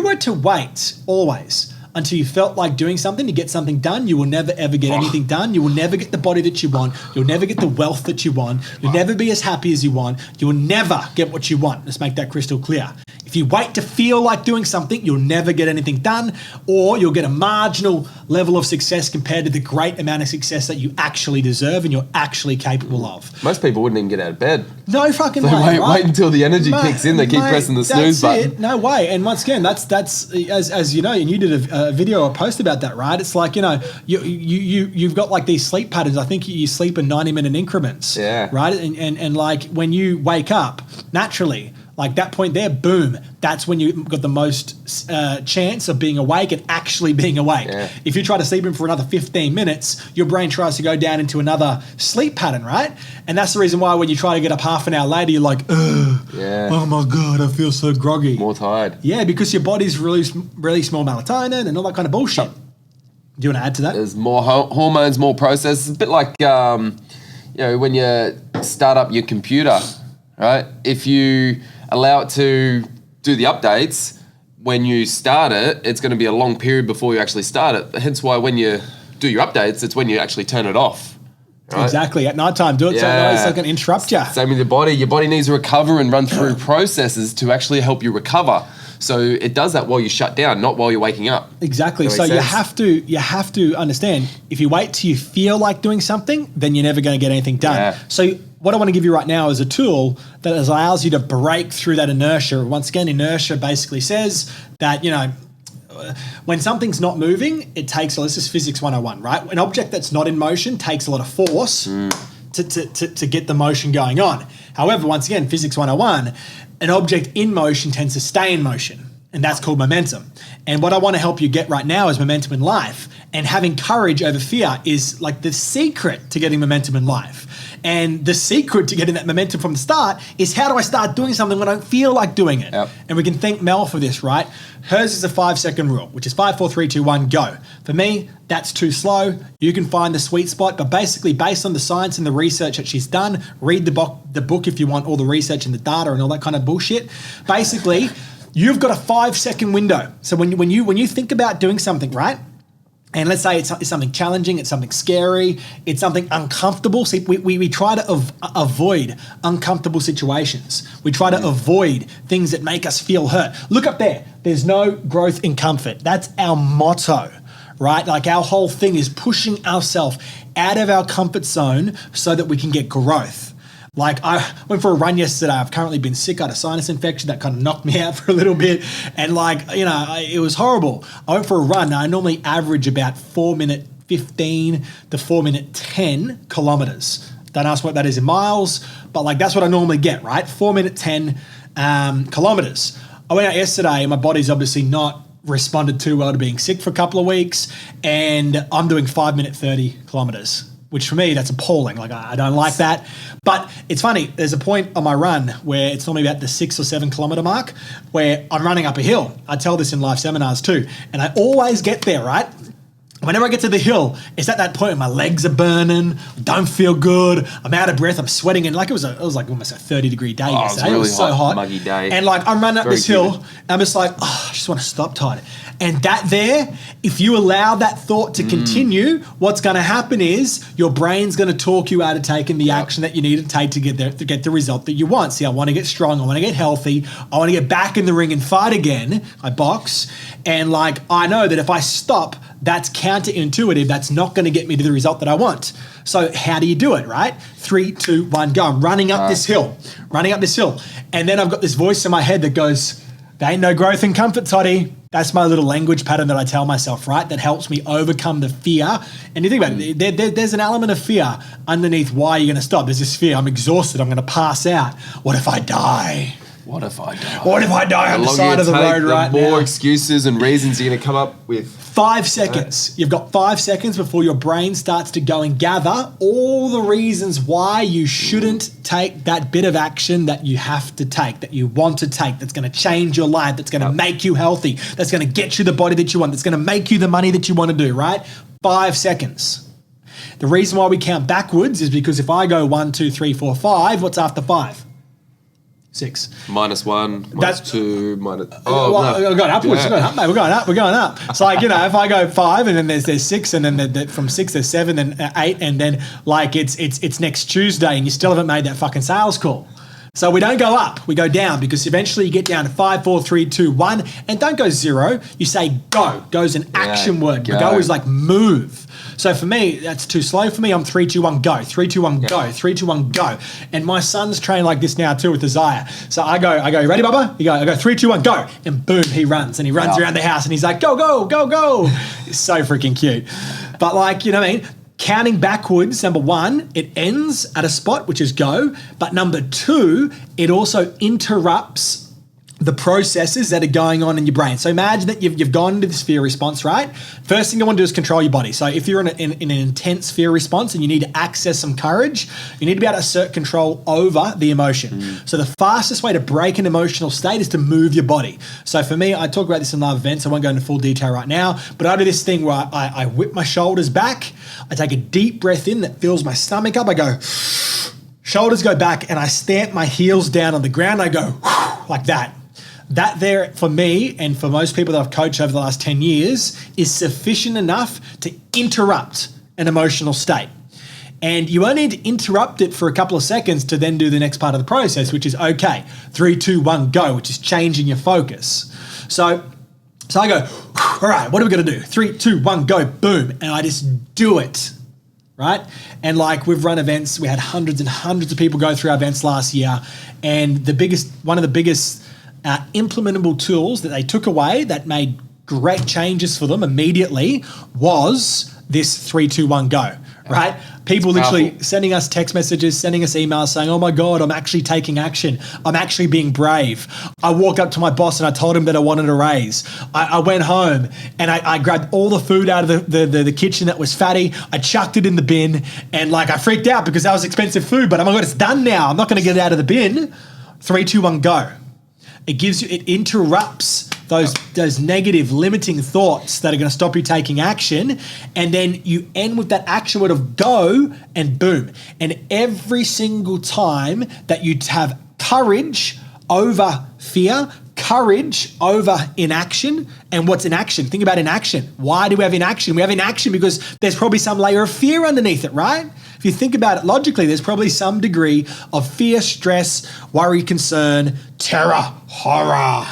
were to wait always until you felt like doing something to get something done, you will never, ever get anything done. You will never get the body that you want. You'll never get the wealth that you want. You'll never be as happy as you want. You will never get what you want. Let's make that crystal clear. If you wait to feel like doing something, you'll never get anything done, or you'll get a marginal level of success compared to the great amount of success that you actually deserve and you're actually capable of. Most people wouldn't even get out of bed. No fucking way. Right? Wait until the energy kicks in. They keep pressing the snooze button. It. No way. And once again, that's as you know, and you did a video or post about that, right? It's like, you've got like these sleep patterns. I think you sleep in 90-minute increments. Yeah. Right? And like when you wake up naturally, like that point there, boom, that's when you've got the most chance of being awake and actually being awake. Yeah. If you try to sleep in for another 15 minutes, your brain tries to go down into another sleep pattern, right? And that's the reason why when you try to get up half an hour later, you're like, oh my God, I feel so groggy. More tired. Yeah, because your body's really small melatonin and all that kind of bullshit. Do you want to add to that? There's more hormones, more processes. It's a bit like, when you start up your computer, right? If you allow it to do the updates, when you start it, it's going to be a long period before you actually start it. Hence why when you do your updates, it's when you actually turn it off. Right? Exactly. At night time, do it so it's not going to interrupt you. Same with your body. Your body needs to recover and run through processes to actually help you recover. So it does that while you shut down, not while you're waking up. Exactly. So you have to understand, if you wait till you feel like doing something, then you're never going to get anything done. Yeah. So what I want to give you right now is a tool that allows you to break through that inertia. Once again, inertia basically says that, when something's not moving, this is physics 101, right? An object that's not in motion takes a lot of force to get the motion going on. However, once again, physics 101, an object in motion tends to stay in motion, and that's called momentum. And what I want to help you get right now is momentum in life. And having courage over fear is like the secret to getting momentum in life. And the secret to getting that momentum from the start is, how do I start doing something when I don't feel like doing it? Yep. And we can thank Mel for this, right? Hers is a 5-second rule, which is 5, 4, 3, 2, 1, go. For me, that's too slow. You can find the sweet spot, but basically based on the science and the research that she's done, read the book if you want all the research and the data and all that kind of bullshit. Basically, you've got a 5-second window. So when you think about doing something, right? And let's say it's something challenging, it's something scary, it's something uncomfortable. See, we try to avoid uncomfortable situations. We try to avoid things that make us feel hurt. Look up there. There's no growth in comfort. That's our motto, right? Like, our whole thing is pushing ourselves out of our comfort zone so that we can get growth. Like, I went for a run yesterday. I've currently been sick. I had a sinus infection that kind of knocked me out for a little bit. And it was horrible. I went for a run. Now, I normally average about 4-minute 15 to 4-minute 10 kilometers. Don't ask what that is in miles, but that's what I normally get, right? 4-minute 10 kilometers. I went out yesterday and my body's obviously not responded too well to being sick for a couple of weeks. And I'm doing 5-minute 30 kilometers. Which for me, that's appalling. I don't like that. But it's funny, there's a point on my run where it's normally about the 6 or 7 kilometer mark where I'm running up a hill. I tell this in live seminars too. And I always get there, right? Whenever I get to the hill, it's at that point where my legs are burning, don't feel good, I'm out of breath, I'm sweating, and it was like almost a 30-degree day yesterday. It was so hot, muggy day. And I'm running up this hill, and I'm just like, I just want to stop, Todd. And that there, if you allow that thought to continue, what's going to happen is your brain's going to talk you out of taking the action that you need to take to get the result that you want. See, I want to get strong, I want to get healthy, I want to get back in the ring and fight again. I box, and I know that if I stop, that's counterintuitive. That's not going to get me to the result that I want. So how do you do it, right? 3, 2, 1, go. I'm running up this hill. And then I've got this voice in my head that goes, there ain't no growth in comfort, Toddy. That's my little language pattern that I tell myself, right? That helps me overcome the fear. And you think about it, there's an element of fear underneath why you're going to stop. There's this fear. I'm exhausted. I'm going to pass out. What if I die? What if I die? What if I die on the side of the road right now? The more excuses and reasons you're going to come up with. 5 seconds. You've got 5 seconds before your brain starts to go and gather all the reasons why you shouldn't take that bit of action that you have to take, that you want to take, that's going to change your life, that's going to make you healthy, that's going to get you the body that you want, that's going to make you the money that you want to do, right? 5 seconds. The reason why we count backwards is because if I go 1, 2, 3, 4, 5, what's after 5? 6. -1, -2, minus. We're going upwards. Yeah. We're going up, mate. We're going up. It's like, if I go 5 and then there's 6 and then from 6 there's 7 and 8 and then it's next Tuesday and you still haven't made that fucking sales call. So we don't go up, we go down, because eventually you get down to 5, 4, 3, 2, 1, and don't go 0. You say go. Go's an action word. Go is like move. So for me, that's too slow for me. I'm 3, 2, 1, go. 3, 2, 1, go. 3, 2, 1, go. And my son's trained like this now too with Isaiah. So I go, you ready, Bubba? I go 3, 2, 1, go. And boom, he runs. And he runs around the house and he's like, go, go, go, go. It's so freaking cute. But you know what I mean? Counting backwards, number 1, it ends at a spot, which is go. But number 2, it also interrupts the processes that are going on in your brain. So imagine that you've gone into this fear response, right? First thing you want to do is control your body. So if you're in an intense fear response and you need to access some courage, you need to be able to assert control over the emotion. So the fastest way to break an emotional state is to move your body. So for me, I talk about this in live events. I won't go into full detail right now, but I do this thing where I whip my shoulders back. I take a deep breath in that fills my stomach up. I go, shoulders go back, and I stamp my heels down on the ground. I go like that. That there, for me and for most people that I've coached over the last 10 years, is sufficient enough to interrupt an emotional state. And you only need to interrupt it for a couple of seconds to then do the next part of the process, which is, okay, 3, 2, 1, go, which is changing your focus. So I go, all right, what are we going to do? 3, 2, 1, go, boom. And I just do it, right? And like we've run events, we had hundreds and hundreds of people go through our events last year. And one of the biggest implementable tools that they took away that made great changes for them immediately was this 3, 2, 1, go, right? People literally sending us text messages, sending us emails saying, oh my God, I'm actually taking action. I'm actually being brave. I walked up to my boss and I told him that I wanted a raise. I went home and I grabbed all the food out of the kitchen that was fatty. I chucked it in the bin and like I freaked out because that was expensive food, but oh my God, it's done now. I'm not going to get it out of the bin. 3, 2, 1, go. It interrupts those negative limiting thoughts that are going to stop you taking action. And then you end with that action word of go and boom. And every single time that you have courage over fear, courage over inaction. And what's inaction? Think about inaction. Why do we have inaction? We have inaction because there's probably some layer of fear underneath it, right? If you think about it logically, there's probably some degree of fear, stress, worry, concern, terror, horror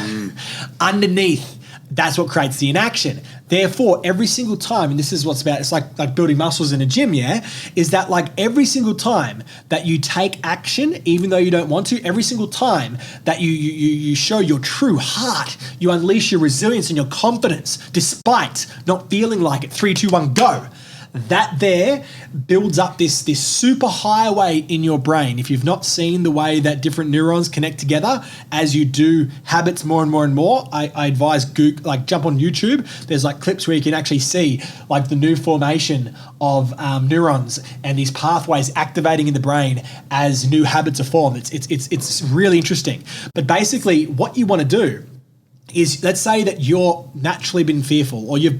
underneath. That's what creates the inaction. Therefore, every single time, and this is what's about, it's like building muscles in a gym, yeah? Is that like every single time that you take action, even though you don't want to, every single time that you show your true heart, you unleash your resilience and your confidence despite not feeling like it. 3, 2, 1, go. That there builds up this super highway in your brain. If you've not seen the way that different neurons connect together as you do habits more and more and more, I advise jump on YouTube. There's like clips where you can actually see like the new formation of neurons and these pathways activating in the brain as new habits are formed. It's really interesting. But basically, what you want to do is, let's say that you're naturally been fearful, or you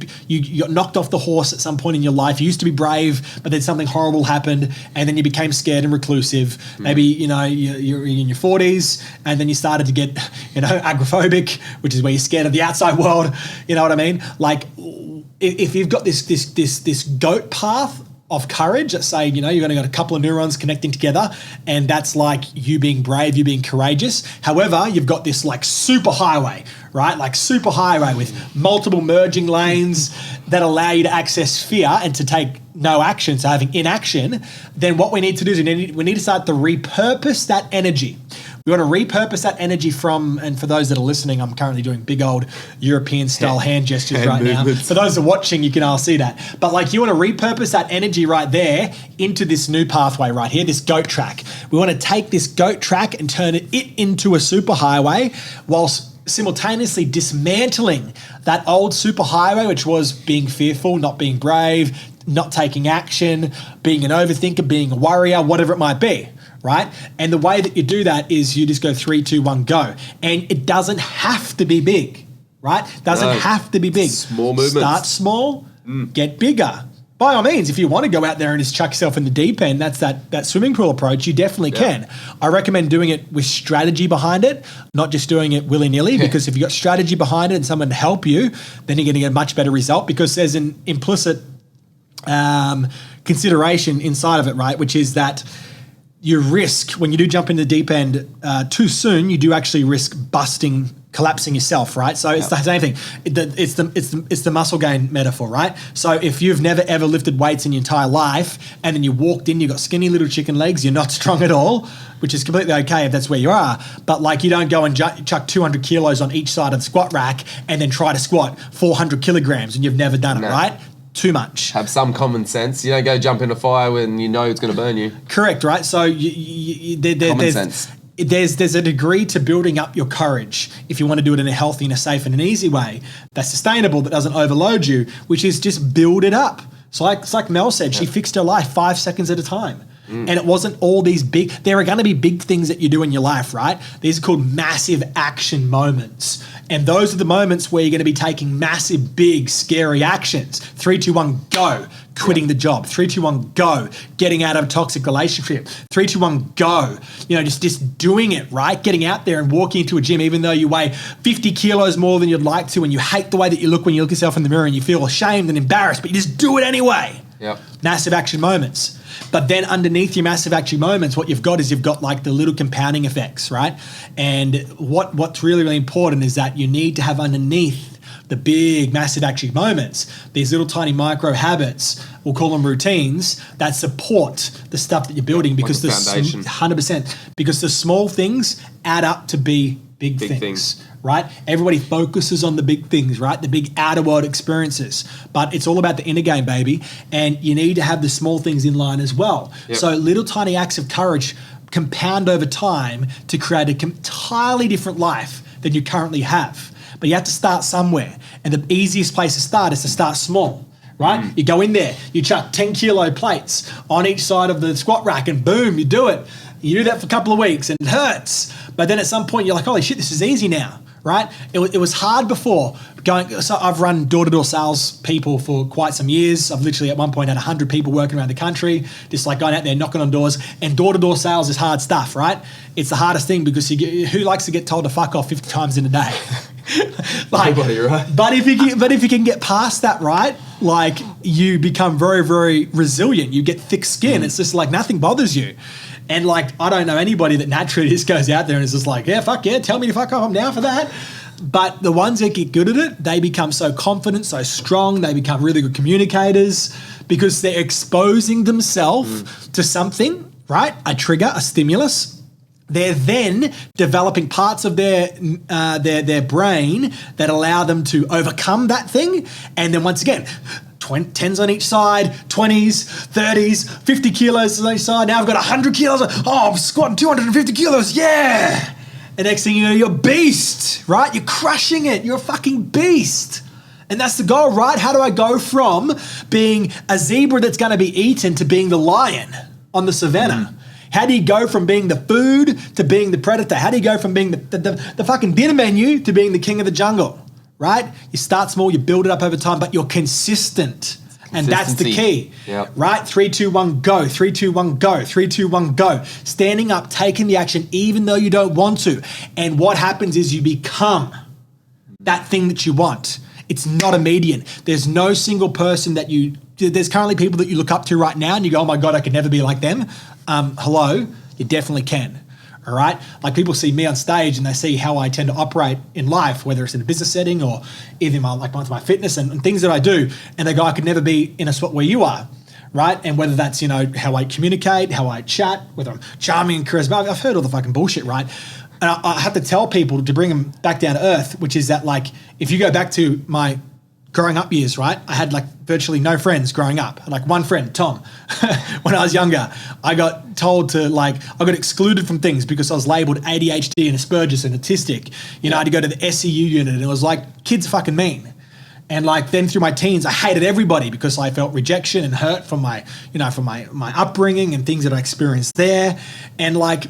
got knocked off the horse at some point in your life. You used to be brave, but then something horrible happened, and then you became scared and reclusive. Maybe you're in your 40s, and then you started to get agoraphobic, which is where you're scared of the outside world. You know what I mean? Like if you've got this goat path of courage, let's say, you've only got a couple of neurons connecting together, and that's like you being brave, you being courageous. However, you've got this like super highway, right? Like super highway with multiple merging lanes that allow you to access fear and to take no action, so having inaction. Then what we need to do is we need to start to repurpose that energy. We want to repurpose that energy from, and for those that are listening, I'm currently doing big old European style hand gestures right movements. Now. For those that are watching, you can all see that. But like you want to repurpose that energy right there into this new pathway right here, this goat track. We want to take this goat track and turn it into a superhighway whilst simultaneously dismantling that old superhighway, which was being fearful, not being brave, not taking action, being an overthinker, being a worrier, whatever it might be. Right? And the way that you do that is you just go 3, 2, 1, go. And it doesn't have to be big, right? Doesn't have to be big. Small movements. Start small, get bigger. By all means, if you want to go out there and just chuck yourself in the deep end, that's that swimming pool approach, you definitely can. I recommend doing it with strategy behind it, not just doing it willy-nilly, because if you've got strategy behind it and someone to help you, then you're going to get a much better result, because there's an implicit consideration inside of it, right? Which is that you risk, when you do jump in the deep end too soon, you do actually risk collapsing yourself, right? So it's the same thing. It's the muscle gain metaphor, right? So if you've never ever lifted weights in your entire life, and then you walked in, you got skinny little chicken legs, you're not strong at all, which is completely okay if that's where you are. But like, you don't go and chuck 200 kilos on each side of the squat rack and then try to squat 400 kilograms and you've never done it, right? Too much. Have some common sense. You don't go jump in a fire when you know it's going to burn you. Correct, right? So common sense. There's a degree to building up your courage if you want to do it in a healthy and a safe and an easy way that's sustainable, that doesn't overload you, which is just build it up. So it's like Mel said, she fixed her life 5 seconds at a time. And it wasn't all these big, there are going to be big things that you do in your life, right? These are called massive action moments. And those are the moments where you're going to be taking massive, big, scary actions. 3, 2, 1, go. Quitting the job. 3, 2, 1, go. Getting out of a toxic relationship. 3, 2, 1, go. Just doing it, right? Getting out there and walking into a gym, even though you weigh 50 kilos more than you'd like to, and you hate the way that you look when you look yourself in the mirror and you feel ashamed and embarrassed, but you just do it anyway. Yep. Massive action moments. But then underneath your massive action moments, what you've got is like the little compounding effects, right? And what's really, really important is that you need to have underneath the big, massive action moments, these little tiny micro habits, we'll call them routines, that support the stuff that you're building, because like a foundation. 100%, because the small things add up to be big things. Right? Everybody focuses on the big things, right? The big outer world experiences. But it's all about the inner game, baby. And you need to have the small things in line as well. Yep. So little tiny acts of courage compound over time to create an entirely different life than you currently have. But you have to start somewhere. And the easiest place to start is to start small. Right? You go in there, you chuck 10 kilo plates on each side of the squat rack and boom, you do it. You do that for a couple of weeks and it hurts. But then at some point you're like, holy shit, this is easy now. Right? It was hard before so I've run door-to-door sales people for quite some years. I've literally at one point had 100 people working around the country, just like going out there knocking on doors, and door-to-door sales is hard stuff, right? It's the hardest thing because who likes to get told to fuck off 50 times in a day? Nobody, right? But if you can get past that, right? Like you become very, very resilient. You get thick skin. It's just like nothing bothers you. And like, I don't know anybody that naturally just goes out there and is just like, yeah, fuck yeah, tell me to fuck off, I'm down for that. But the ones that get good at it, they become so confident, so strong, they become really good communicators because they're exposing themselves to something, right? A trigger, a stimulus. They're then developing parts of their brain that allow them to overcome that thing. And then once again, 10s on each side, 20s, 30s, 50 kilos on each side. Now I've got 100 kilos. Oh, I'm squatting 250 kilos. Yeah. And next thing you know, you're a beast, right? You're crushing it. You're a fucking beast. And that's the goal, right? How do I go from being a zebra that's going to be eaten to being the lion on the savannah? How do you go from being the food to being the predator? How do you go from being the fucking dinner menu to being the king of the jungle? Right? You start small, you build it up over time, but you're consistent. And that's the key. Yep. Right? 3, 2, 1, go. 3, 2, 1, go. 3, 2, 1, go. Standing up, taking the action, even though you don't want to. And what happens is you become that thing that you want. It's not immediate. There's no single person there's currently people that you look up to right now and you go, oh my God, I could never be like them. Hello, you definitely can. All right. Like people see me on stage and they see how I tend to operate in life, whether it's in a business setting or even my fitness and things that I do. And they go, I could never be in a spot where you are. Right. And whether that's, how I communicate, how I chat, whether I'm charming and charismatic, I've heard all the fucking bullshit. Right. And I have to tell people to bring them back down to earth, which is that like, if you go back to my growing up years, right? I had like virtually no friends growing up. I had like one friend, Tom. When I was younger, I got told to I got excluded from things because I was labeled ADHD and Asperger's and autistic. I had to go to the SEU unit and it was like, kids are fucking mean. And like then through my teens, I hated everybody because I felt rejection and hurt from my upbringing and things that I experienced there. And like,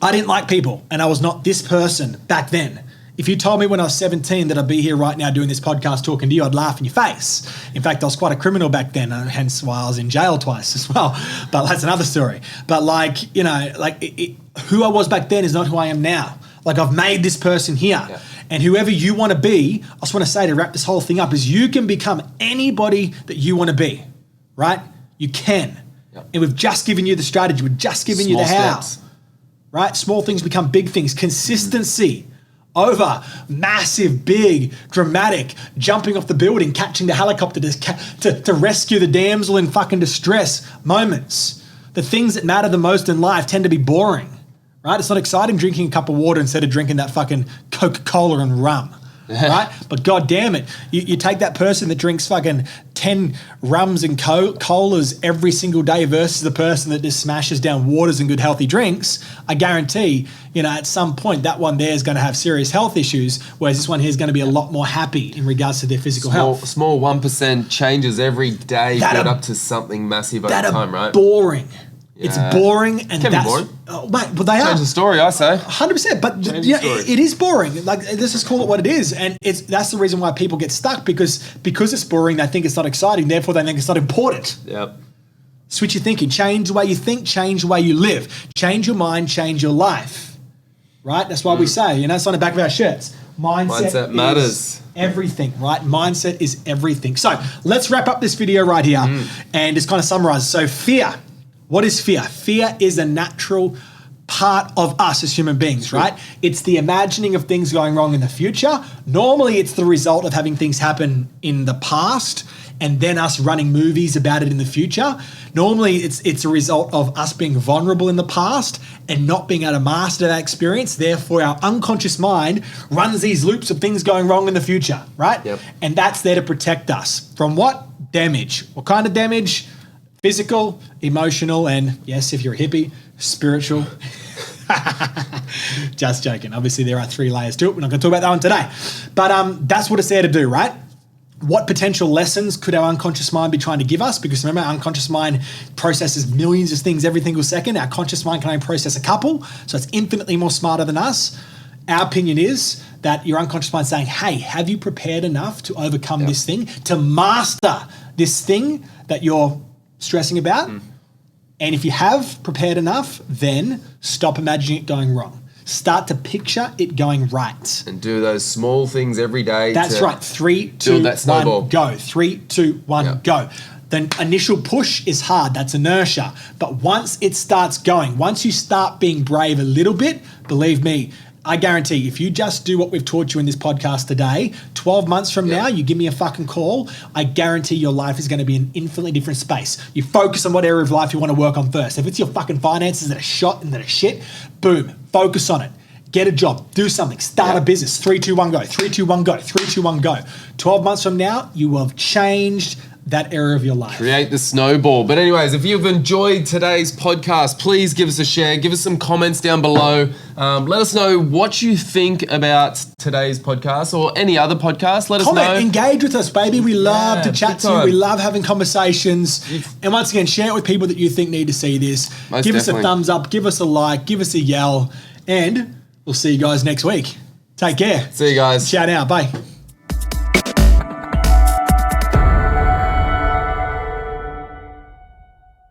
I didn't like people and I was not this person back then. If you told me when I was 17 that I'd be here right now doing this podcast talking to you, I'd laugh in your face. In fact, I was quite a criminal back then, hence why I was in jail twice as well. But that's another story. But who I was back then is not who I am now. Like I've made this person here. Yeah. And whoever you want to be, I just want to say to wrap this whole thing up is you can become anybody that you want to be, right? You can. Yep. And we've just given you the strategy. We've just given you the how. Steps. Right? Small things become big things. Consistency. Over massive, big, dramatic, jumping off the building, catching the helicopter to rescue the damsel in fucking distress moments. The things that matter the most in life tend to be boring, right? It's not exciting drinking a cup of water instead of drinking that fucking Coca-Cola and rum, right? But God damn it, you take that person that drinks fucking 10 rums and colas every single day versus the person that just smashes down waters and good healthy drinks. I guarantee, at some point that one there is going to have serious health issues, whereas this one here is going to be a lot more happy in regards to their physical health. Small 1% changes every day build up to something massive over time, right? Boring. Yeah. It's boring, and can be boring. Oh, mate, but they change the story, I say. 100%, but it is boring. Like let's just call it what it is, and that's the reason why people get stuck because it's boring. They think it's not exciting, therefore they think it's not important. Yep. Switch your thinking. Change the way you think. Change the way you live. Change your mind. Change your life. Right? That's why we say, it's on the back of our shirts. Mindset matters. is everything, right? Mindset is everything. So let's wrap up this video right here and just kind of summarize. So fear. What is fear? Fear is a natural part of us as human beings, right? It's the imagining of things going wrong in the future. Normally, it's the result of having things happen in the past and then us running movies about it in the future. Normally, it's a result of us being vulnerable in the past and not being able to master that experience. Therefore, our unconscious mind runs these loops of things going wrong in the future, right? Yep. And that's there to protect us from what? Damage. What kind of damage? Physical, emotional, and yes, if you're a hippie, spiritual. Just joking. Obviously, there are 3 layers to it. We're not going to talk about that one today. But that's what it's there to do, right? What potential lessons could our unconscious mind be trying to give us? Because remember, our unconscious mind processes millions of things every single second. Our conscious mind can only process a couple, so it's infinitely more smarter than us. Our opinion is that your unconscious mind is saying, hey, have you prepared enough to overcome this thing, to master this thing that you're stressing about? And if you have prepared enough, then stop imagining it going wrong. Start to picture it going right. And do those small things every day. That's right. 3, 2, that snowball. 1, go. 3, 2, 1, go. The initial push is hard. That's inertia. But once it starts going, once you start being brave a little bit, believe me, I guarantee if you just do what we've taught you in this podcast today, 12 months from now, you give me a fucking call, I guarantee your life is going to be an infinitely different space. You focus on what area of life you want to work on first. If it's your fucking finances that are shot and that are shit, boom, focus on it. Get a job, do something, start a business. 3, 2, 1, go. 3, 2, 1, go. 3, 2, 1, go. 12 months from now, you will have changed that area of your life. Create the snowball. But anyways, if you've enjoyed today's podcast, please give us a share. Give us some comments down below. Let us know what you think about today's podcast or any other podcast. Let us know. Engage with us, baby. We love to chat to you. We love having conversations. And once again, share it with people that you think need to see this. Give us a thumbs up. Give us a like. Give us a yell. And we'll see you guys next week. Take care. See you guys. Ciao now. Bye.